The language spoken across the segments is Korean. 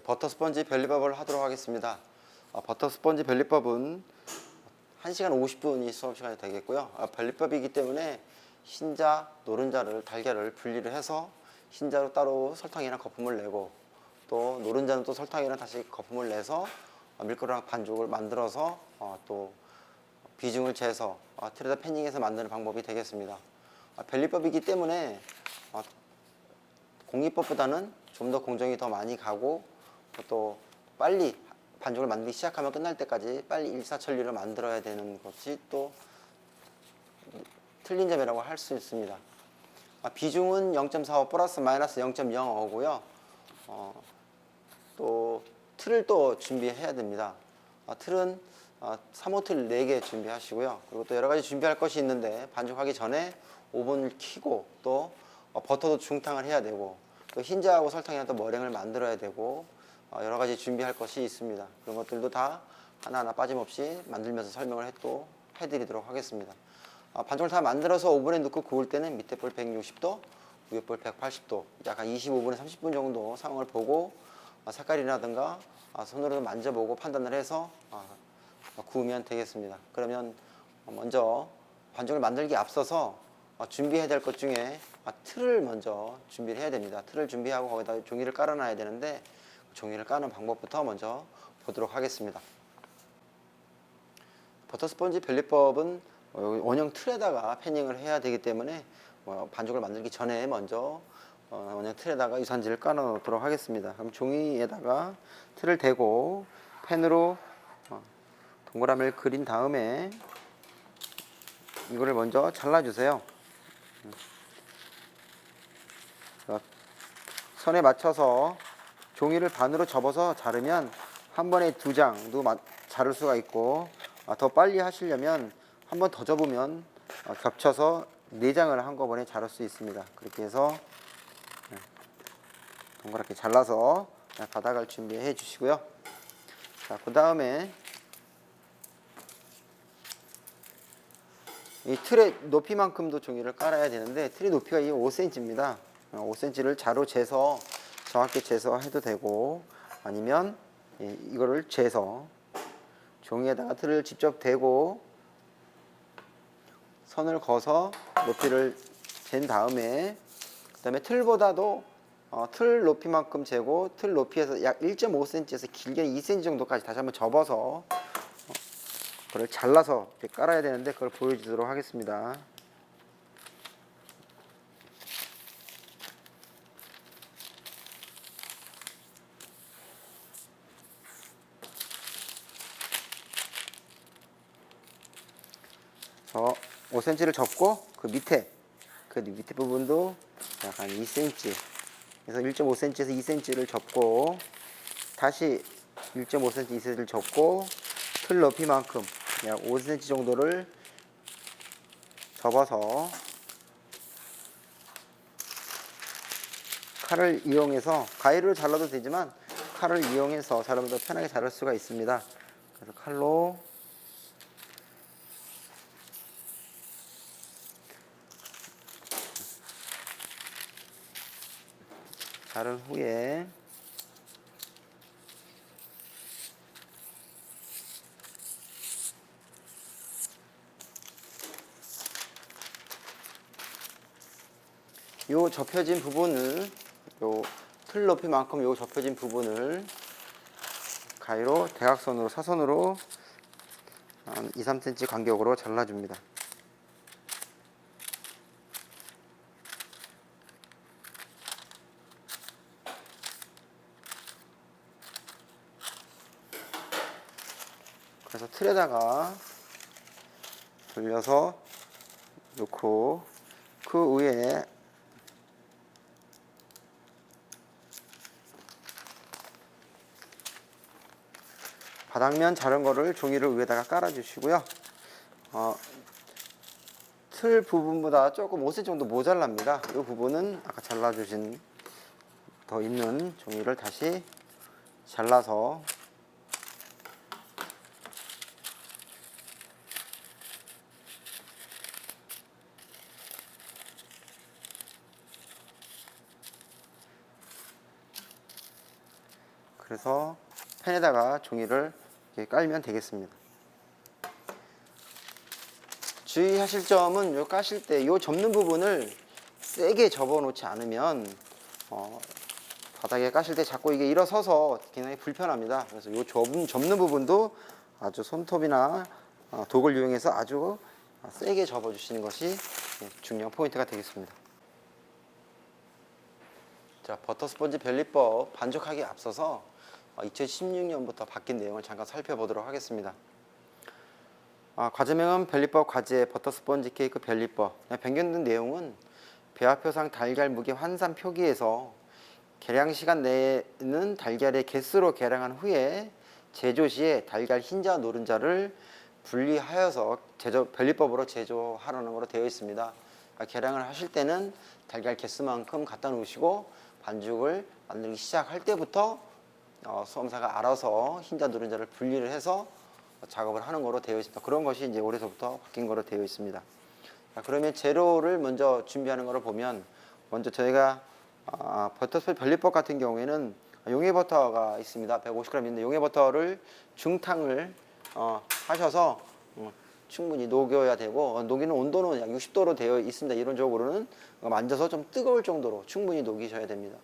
버터 스펀지 벨리밥을 하도록 하겠습니다. 버터 스펀지 벨리밥은 1시간 50분이 수업 시간이 되겠고요. 벨리밥이기 때문에 흰자, 노른자를 달걀을 분리를 해서 흰자로 따로 설탕이랑 거품을 내고 또 노른자는 또 설탕이랑 다시 거품을 내서 밀가루랑 반죽을 만들어서 또 비중을 재서 틀에다 패닝해서 만드는 방법이 되겠습니다. 벨리밥이기 때문에 공기밥보다는 좀 더 공정이 더 많이 가고 또 빨리 반죽을 만들기 시작하면 끝날 때까지 빨리 일사천리로 만들어야 되는 것이 또 틀린 점이라고 할 수 있습니다. 비중은 0.45 플러스 마이너스 0.05고요. 또 틀을 또 준비해야 됩니다. 틀은 3호 틀 4개 준비하시고요. 그리고 또 여러 가지 준비할 것이 있는데 반죽하기 전에 오븐을 켜고 또 버터도 중탕을 해야 되고 또 흰자하고 설탕이랑 또 머랭을 만들어야 되고 여러 가지 준비할 것이 있습니다. 그런 것들도 다 하나하나 빠짐없이 만들면서 설명을 또 해드리도록 하겠습니다. 반죽을 다 만들어서 오븐에 넣고 구울 때는 밑에 불 160도, 위에 불 180도, 약 한 25분에서 30분 정도 상황을 보고 색깔이라든가 손으로 만져보고 판단을 해서 구우면 되겠습니다. 그러면 먼저 반죽을 만들기 앞서서 준비해야 될 것 중에 틀을 먼저 준비를 해야 됩니다. 틀을 준비하고 거기다 종이를 깔아놔야 되는데 종이를 까는 방법부터 먼저 보도록 하겠습니다. 버터 스펀지 벨리밥은 원형 틀에다가 패닝을 해야 되기 때문에 반죽을 만들기 전에 먼저 원형 틀에다가 유산지를 깔아 놓도록 하겠습니다. 그럼 종이에다가 틀을 대고 펜으로 동그라미를 그린 다음에 이거를 먼저 잘라주세요. 선에 맞춰서 종이를 반으로 접어서 자르면 한 번에 2장도 자를 수가 있고 더 빨리 하시려면 한 번 더 접으면 겹쳐서 4장을 한꺼번에 자를 수 있습니다. 그렇게 해서 동그랗게 잘라서 바닥을 준비해 주시고요. 자, 그 다음에 이 틀의 높이만큼도 종이를 깔아야 되는데 틀의 높이가 5cm입니다. 5cm를 자로 재서 정확히 재서 해도 되고 아니면 이거를 재서 종이에다가 틀을 직접 대고 선을 그어서 높이를 잰 다음에 그 다음에 틀보다도 틀 높이만큼 재고 틀 높이에서 약 1.5cm에서 길게 2cm 정도까지 다시 한번 접어서 그걸 잘라서 이렇게 깔아야 되는데 그걸 보여주도록 하겠습니다. 저 5cm를 접고 그 밑에 부분도 약간 2cm 그래서 1.5cm에서 2cm를 접고 다시 1.5cm, 2cm를 접고 틀 높이만큼 약 5cm 정도를 접어서 칼을 이용해서 가위로 잘라도 되지만 칼을 이용해서 자르면 더 편하게 자를 수가 있습니다. 그래서 칼로 자른 후에 요 접혀진 부분을 요 틀 높이만큼 요 접혀진 부분을 가위로 대각선으로 사선으로 한 2-3cm 간격으로 잘라줍니다. 그래서 틀에다가 돌려서 놓고 그 위에 바닥면 자른 거를 종이를 위에다가 깔아 주시고요. 틀 부분보다 조금 5cm 정도 모자랍니다. 이 부분은 아까 잘라주신 더 있는 종이를 다시 잘라서 그래서 팬에다가 종이를 이렇게 깔면 되겠습니다. 주의하실 점은 요 까실 때 요 접는 부분을 세게 접어 놓지 않으면 바닥에 까실 때 자꾸 이게 일어서서 굉장히 불편합니다. 그래서 요 접는 부분도 아주 손톱이나 독을 이용해서 아주 세게 접어 주시는 것이 중요한 포인트가 되겠습니다. 자, 버터 스펀지 변리법 반죽하기에 앞서서 2016년부터 바뀐 내용을 잠깐 살펴보도록 하겠습니다. 과제명은 변리법 과제 버터 스펀지 케이크 변리법. 변경된 내용은 배합표상 달걀 무게 환산 표기에서 계량 시간 내에는 달걀의 개수로 계량한 후에 제조 시에 달걀 흰자 노른자를 분리하여서 변리법으로 제조하라는 것으로 되어 있습니다. 계량을 하실 때는 달걀 개수만큼 갖다 놓으시고 반죽을 만들기 시작할 때부터 수험사가 알아서 흰자 노른자를 분리를 해서 작업을 하는 거로 되어 있습니다. 그런 것이 이제 올해서부터 바뀐 거로 되어 있습니다. 자, 그러면 재료를 먼저 준비하는 거를 보면 먼저 저희가 버터스펀지 변리법 같은 경우에는 용해버터가 있습니다. 150g인데 용해버터를 중탕을 하셔서 충분히 녹여야 되고 녹이는 온도는 약 60도로 되어 있습니다. 이론적으로는 만져서 좀 뜨거울 정도로 충분히 녹이셔야 됩니다.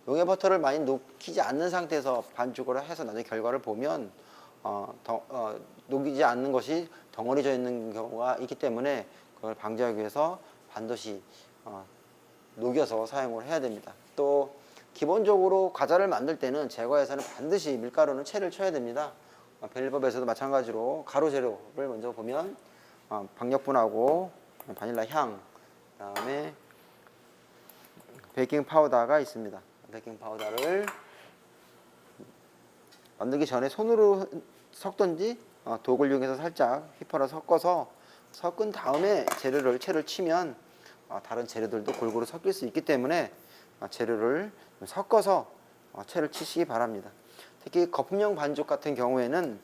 용해버터를 많이 녹이지 않는 상태에서 반죽을 해서 나중에 결과를 보면 녹이지 않는 것이 덩어리져 있는 경우가 있기 때문에 그걸 방지하기 위해서 반드시 녹여서 사용을 해야 됩니다. 또 기본적으로 과자를 만들 때는 제과에서는 반드시 밀가루는 채를 쳐야 됩니다. 변리법에서도 마찬가지로 가루 재료를 먼저 보면 박력분하고 바닐라 향, 그다음에 베이킹 파우더가 있습니다. 베이킹 파우더를 만들기 전에 손으로 섞든지 독을 이용해서 살짝 휘파라 섞어서 섞은 다음에 채를 치면 다른 재료들도 골고루 섞일 수 있기 때문에 재료를 섞어서 채를 치시기 바랍니다. 특히 거품형 반죽 같은 경우에는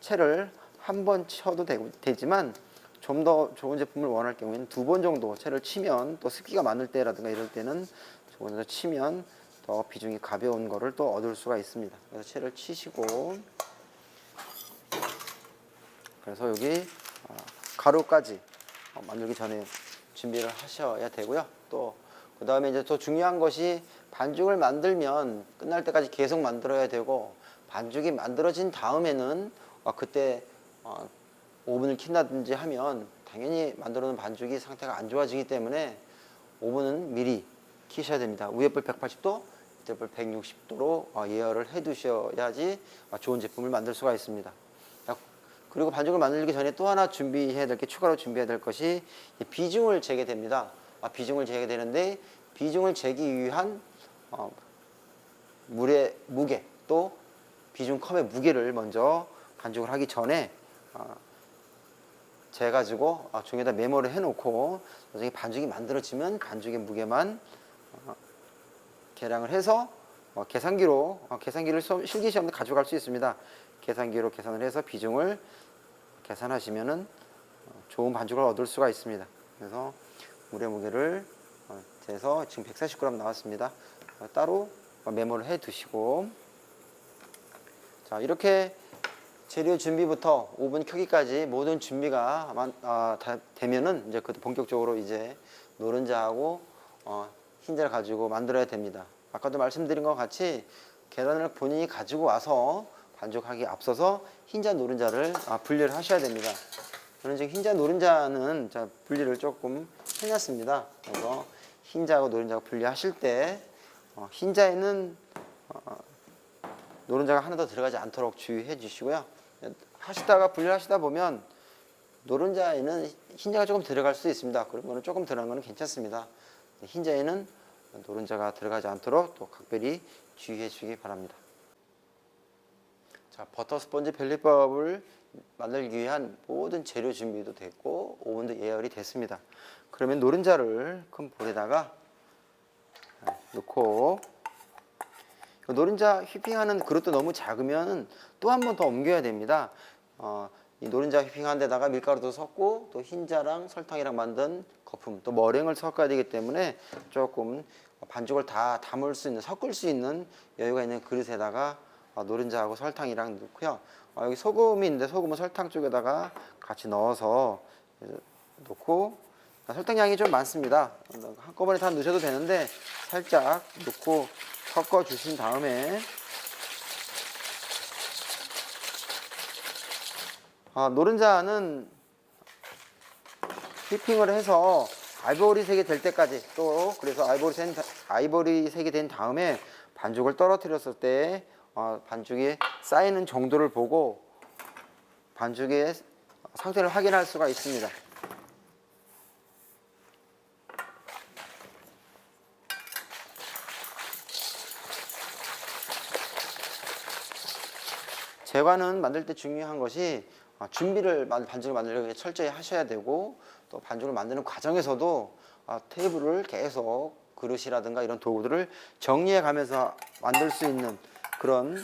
채를 한 번 쳐도 되지만 좀 더 좋은 제품을 원할 경우에는 2번 정도 채를 치면 또 습기가 많을 때라든가 이럴 때는 조금 더 치면 더 비중이 가벼운 거를 또 얻을 수가 있습니다. 그래서 채를 치시고 그래서 여기 가루까지 만들기 전에 준비를 하셔야 되고요. 또 그 다음에 이제 더 중요한 것이 반죽을 만들면 끝날 때까지 계속 만들어야 되고 반죽이 만들어진 다음에는 그때 오븐을 킨다든지 하면 당연히 만들어 놓은 반죽이 상태가 안 좋아지기 때문에 오븐은 미리 키셔야 됩니다. 위에 불 180도, 밑에 불 160도로 예열을 해 두셔야지 좋은 제품을 만들 수가 있습니다. 그리고 반죽을 만들기 전에 또 하나 준비해야 될 게 추가로 준비해야 될 것이 비중을 재게 됩니다. 비중을 재게 되는데 비중을 재기 위한 물의 무게 또 비중 컵의 무게를 먼저 반죽을 하기 전에 재가지고 종이에다 메모를 해놓고 나중에 반죽이 만들어지면 반죽의 무게만 계량을 해서 계산기를 실기 시험에 가져갈 수 있습니다. 계산기로 계산을 해서 비중을 계산하시면은 좋은 반죽을 얻을 수가 있습니다. 그래서 물의 무게를 재서 지금 140g 나왔습니다. 따로 메모를 해 두시고 자 이렇게 재료 준비부터 오븐 켜기까지 모든 준비가 다 되면은 이제 본격적으로 이제 노른자하고 흰자를 가지고 만들어야 됩니다. 아까도 말씀드린 것 같이 계란을 본인이 가지고 와서 반죽하기 앞서서 흰자 노른자를 분리를 하셔야 됩니다. 저는 지금 흰자 노른자는 분리를 조금 해놨습니다. 그래서 흰자하고 노른자가 분리하실 때 흰자에는 노른자가 하나 더 들어가지 않도록 주의해 주시고요. 분리를 하시다 보면 노른자에는 흰자가 조금 들어갈 수 있습니다. 그런 거는 조금 들어간 거는 괜찮습니다. 흰자에는 노른자가 들어가지 않도록 또 각별히 주의해 주시기 바랍니다. 자, 버터 스펀지 변리법을 만들기 위한 모든 재료 준비도 됐고 오븐도 예열이 됐습니다. 그러면 노른자를 큰 볼에다가 넣고 노른자 휘핑하는 그릇도 너무 작으면 또 한 번 더 옮겨야 됩니다. 이 노른자 휘핑한 데다가 밀가루도 섞고 또 흰자랑 설탕이랑 만든 거품 또 머랭을 섞어야 되기 때문에 조금 반죽을 다 담을 수 있는, 섞을 수 있는 여유가 있는 그릇에다가 노른자하고 설탕이랑 넣고요. 여기 소금이 있는데 소금은 설탕 쪽에다가 같이 넣어서 넣고, 설탕 양이 좀 많습니다. 한꺼번에 다 넣으셔도 되는데 살짝 넣고 섞어 주신 다음에 노른자는 휘핑을 해서 아이보리색이 될 때까지, 또 그래서 아이보리색이 된 다음에 반죽을 떨어뜨렸을 때 반죽이 쌓이는 정도를 보고 반죽의 상태를 확인할 수가 있습니다. 제과는 만들 때 중요한 것이 반죽을 만들려고 철저히 하셔야 되고, 또 반죽을 만드는 과정에서도 테이블을 계속 그릇이라든가 이런 도구들을 정리해 가면서 만들 수 있는 그런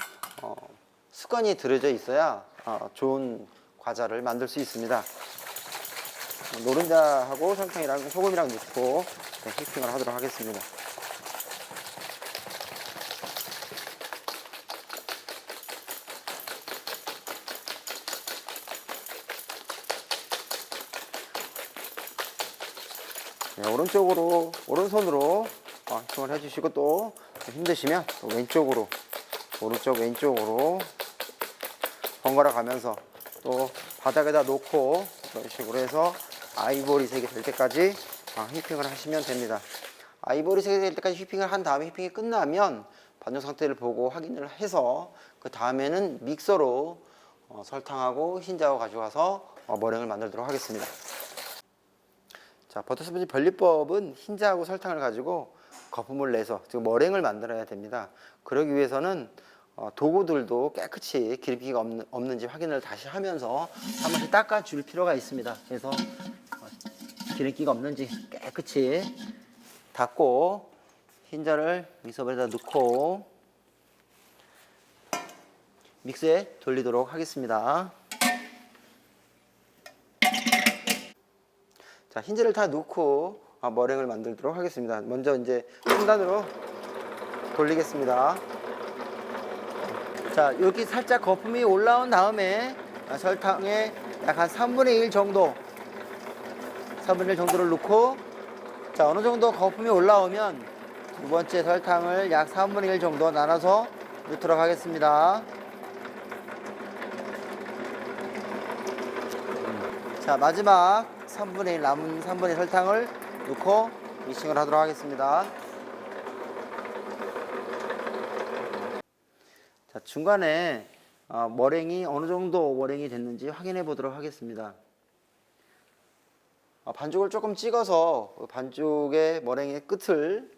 습관이 들여져 있어야 좋은 과자를 만들 수 있습니다. 노른자하고 설탕이랑 소금이랑 넣고 휘핑을 하도록 하겠습니다. 네, 오른손으로 휘핑을 해주시고, 또 힘드시면 또 왼쪽으로 번갈아 가면서 또 바닥에다 놓고 이런 식으로 해서 아이보리색이 될 때까지 휘핑을 하시면 됩니다. 아이보리색이 될 때까지 휘핑을 한 다음에, 휘핑이 끝나면 반죽 상태를 보고 확인을 해서 그 다음에는 믹서로 설탕하고 흰자하고 가져와서 머랭을 만들도록 하겠습니다. 자, 버터 스펀지 변리법은 흰자하고 설탕을 가지고 거품을 내서 지금 머랭을 만들어야 됩니다. 그러기 위해서는 도구들도 깨끗이 기름기가 없는지 확인을 다시 하면서 한 번씩 닦아줄 필요가 있습니다. 그래서 기름기가 없는지 깨끗이 닦고 흰자를 믹서볼에다 넣고 믹서에 돌리도록 하겠습니다. 자, 흰자를 다 넣고 머랭을 만들도록 하겠습니다. 먼저 이제 순단으로 돌리겠습니다. 자, 여기 살짝 거품이 올라온 다음에 설탕에 약 한 3분의 1 정도, 3분의 1 정도를 넣고, 자, 어느 정도 거품이 올라오면 두 번째 설탕을 약 3분의 1 정도 나눠서 넣도록 하겠습니다. 자, 마지막 3분의 1 남은 3분의 1 설탕을 넣고 믹싱을 하도록 하겠습니다. 자, 중간에 머랭이 어느 정도 머랭이 됐는지 확인해 보도록 하겠습니다. 반죽을 조금 찍어서 반죽의 머랭의 끝을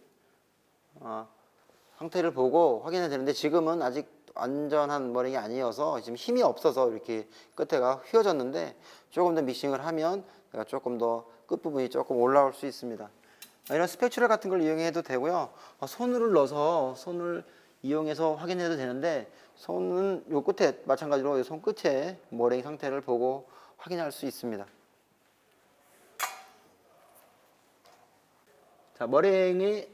상태를 보고 확인해야 되는데, 지금은 아직 완전한 머랭이 아니어서 지금 힘이 없어서 이렇게 끝에가 휘어졌는데, 조금 더 믹싱을 하면 조금 더 끝부분이 조금 올라올 수 있습니다. 이런 스패‌‌츄라 같은 걸 이용해도 되고요. 손을 이용해서 확인해도 되는데, 손은 요 끝에 마찬가지로 손 끝에 머랭 상태를 보고 확인할 수 있습니다. 자, 머랭이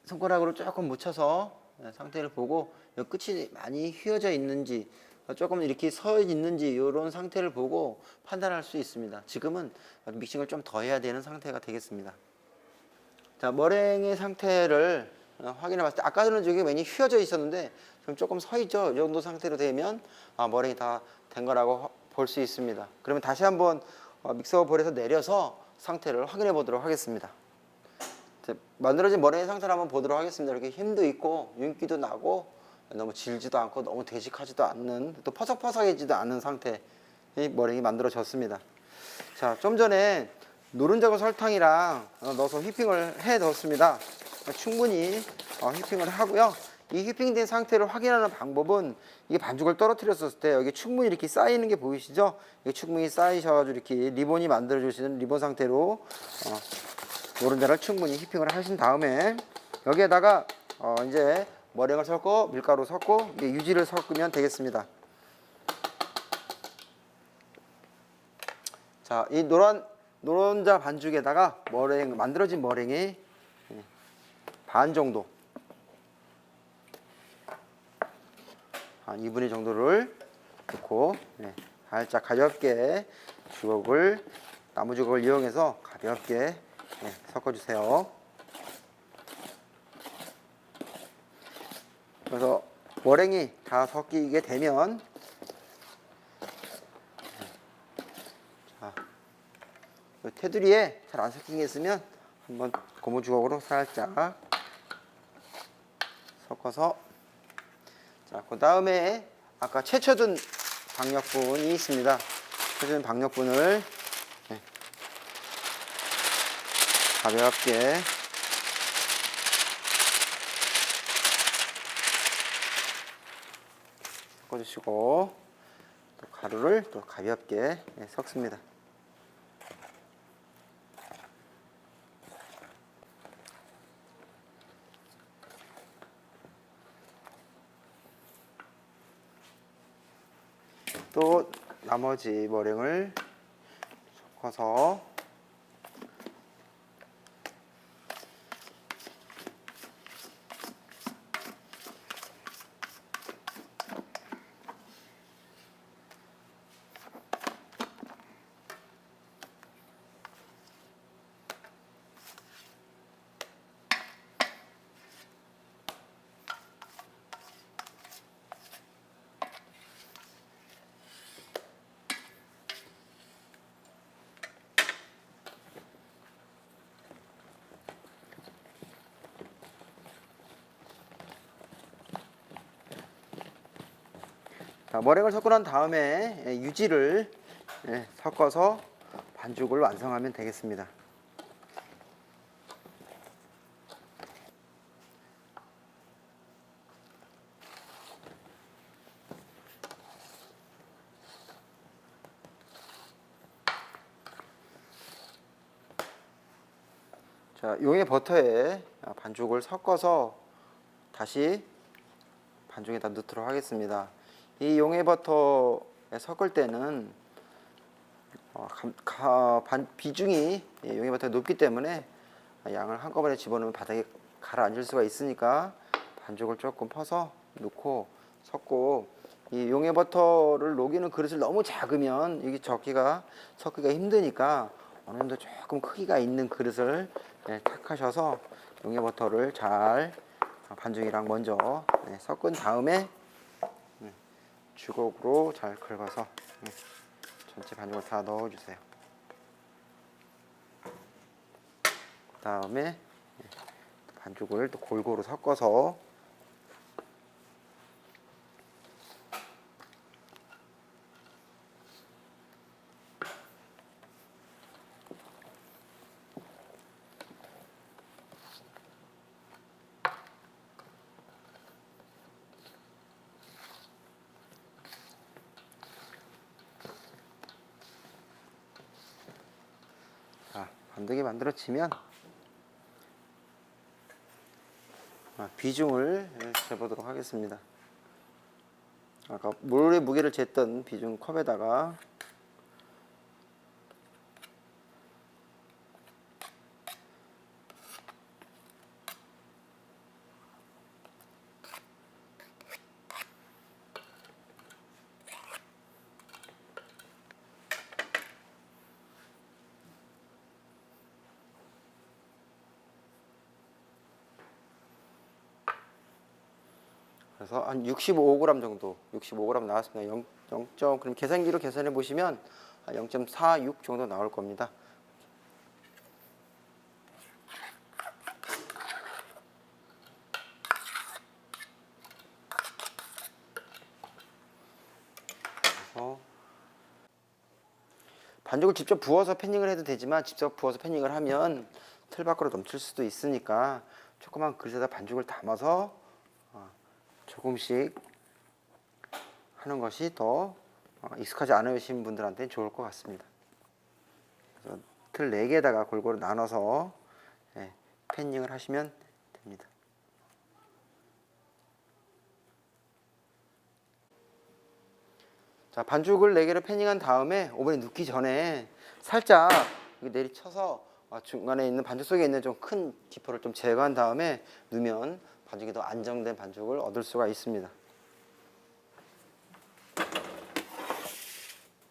손가락으로 조금 묻혀서 상태를 보고 끝이 많이 휘어져 있는지, 조금 이렇게 서 있는지 이런 상태를 보고 판단할 수 있습니다. 지금은 믹싱을 좀 더 해야 되는 상태가 되겠습니다. 자, 머랭의 상태를 확인해 봤을 때, 아까 전에 저기 많이 휘어져 있었는데 지금 조금 서 있죠. 이 정도 상태로 되면 머랭이 다 된 거라고 볼 수 있습니다. 그러면 다시 한번 믹서볼에서 내려서 상태를 확인해 보도록 하겠습니다. 만들어진 머랭의 상태를 한번 보도록 하겠습니다. 이렇게 힘도 있고 윤기도 나고 너무 질지도 않고 너무 되직하지도 않는, 또 퍼석퍼석해지도 않은 상태의 머랭이 만들어졌습니다. 자, 좀 전에 노른자하고 설탕이랑 넣어서 휘핑을 해 넣었습니다. 충분히 휘핑을 하고요. 이 휘핑된 상태를 확인하는 방법은, 이게 반죽을 떨어뜨렸을 때 여기 충분히 이렇게 쌓이는 게 보이시죠? 이게 충분히 쌓이셔가지고 이렇게 리본이 만들어 주시는 리본 상태로 노른자를 충분히 휘핑을 하신 다음에 여기에다가 이제 머랭을 섞고 밀가루 섞고 유지를 섞으면 되겠습니다. 자, 이 노란 노른자 반죽에다가 만들어진 머랭의 반 정도, 한 2분의 정도를 넣고 살짝 가볍게 나무 주걱을 이용해서 가볍게 섞어주세요. 그래서 머랭이 다 섞이게 되면 테두리에 잘 안 섞인 게 있으면 한번 고무 주걱으로 살짝 섞어서, 자, 그 다음에 아까 채쳐둔 박력분이 있습니다. 채쳐둔 박력분을 가볍게 섞어주시고, 또 가루를 또 가볍게 섞습니다. 또 나머지 머랭을 섞어서 머랭을 섞고 난 다음에 유지를 섞어서 반죽을 완성하면 되겠습니다. 자, 용의 버터에 반죽을 섞어서 다시 반죽에다 넣도록 하겠습니다. 이 용의 버터에 섞을 때는 비중이 용의 버터가 높기 때문에 양을 한꺼번에 집어넣으면 바닥에 가라앉을 수가 있으니까 반죽을 조금 퍼서 넣고 섞고, 이 용의 버터를 녹이는 그릇을 너무 작으면 이게 섞기가 힘드니까 어느 정도 조금 크기가 있는 그릇을 택하셔서 용의 버터를 잘 반죽이랑 먼저 섞은 다음에 주걱으로 잘 긁어서 전체 반죽을 다 넣어주세요. 그 다음에 반죽을 또 골고루 섞어서 반죽이 만들어지면 비중을 재보도록 하겠습니다. 아까 물의 무게를 쟀던 비중 컵에다가 그래서 한 65g 정도, 65g 나왔습니다. 0. 그럼 계산기로 계산해 보시면 0.46 정도 나올 겁니다. 그래서 반죽을 직접 부어서 패닝을 해도 되지만, 직접 부어서 패닝을 하면 틀 밖으로 넘칠 수도 있으니까 조그만 그릇에다 반죽을 담아서 조금씩 하는 것이 더 익숙하지 않으신 분들한테 좋을 것 같습니다. 그래서 틀 4개에다가 골고루 나눠서 패닝을 하시면 됩니다. 자, 반죽을 4개를 패닝한 다음에 오븐에 넣기 전에 살짝 이렇게 내리쳐서 중간에 있는 반죽 속에 있는 좀 큰 기포를 좀 제거한 다음에 넣으면 반죽이 더 안정된 반죽을 얻을 수가 있습니다.